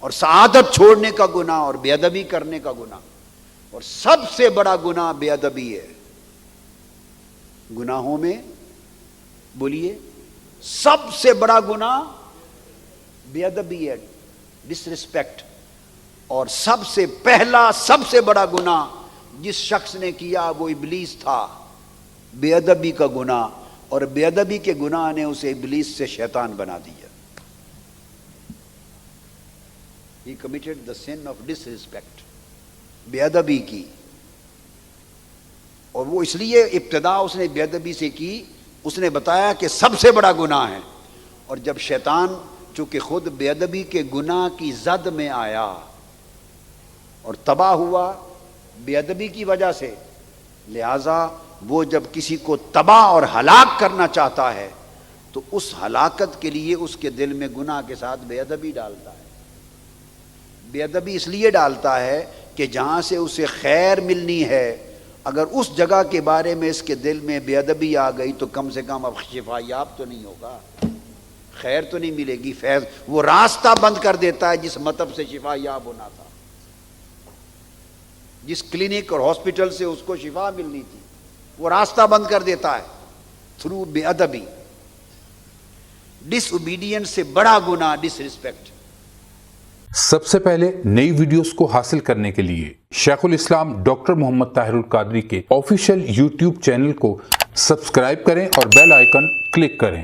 اور سعادت چھوڑنے کا گناہ اور بے ادبی کرنے کا گناہ، اور سب سے بڑا گناہ بے ادبی ہے۔ گناہوں میں بولیے سب سے بڑا گناہ بے ادبی ہے، ڈس رسپیکٹ۔ اور سب سے پہلا سب سے بڑا گناہ جس شخص نے کیا وہ ابلیس تھا، بے ادبی کا گناہ، اور بے ادبی کے گناہ نے اسے ابلیس سے شیطان بنا دیا۔ He committed the sin of disrespect، بے ادبی کی، اور وہ اس لیے ابتدا اس نے بے ادبی سے کی، اس نے بتایا کہ سب سے بڑا گناہ ہے، اور جب شیطان چونکہ خود بے ادبی کے گناہ کی زد میں آیا اور تباہ ہوا بے ادبی کی وجہ سے، لہذا وہ جب کسی کو تباہ اور ہلاک کرنا چاہتا ہے تو اس ہلاکت کے لیے اس کے دل میں گناہ کے ساتھ بے ادبی ڈالتا ہے۔ بے ادبی اس لیے ڈالتا ہے کہ جہاں سے اسے خیر ملنی ہے، اگر اس جگہ کے بارے میں اس کے دل میں بے ادبی آ گئی تو کم سے کم اب شفا یاب تو نہیں ہوگا، خیر تو نہیں ملے گی، فیض، وہ راستہ بند کر دیتا ہے جس مطلب سے شفا یاب ہونا تھا، جس کلینک اور ہاسپٹل سے اس کو شفا ملنی تھی، وہ راستہ بند کر دیتا ہے تھرو بے ادبی۔ ڈس اوبیڈینس سے بڑا گناہ ڈس رسپیکٹ۔ سب سے پہلے نئی ویڈیوز کو حاصل کرنے کے لیے شیخ الاسلام ڈاکٹر محمد طاہر القادری کے آفیشیل یوٹیوب چینل کو سبسکرائب کریں اور بیل آئیکن کلک کریں۔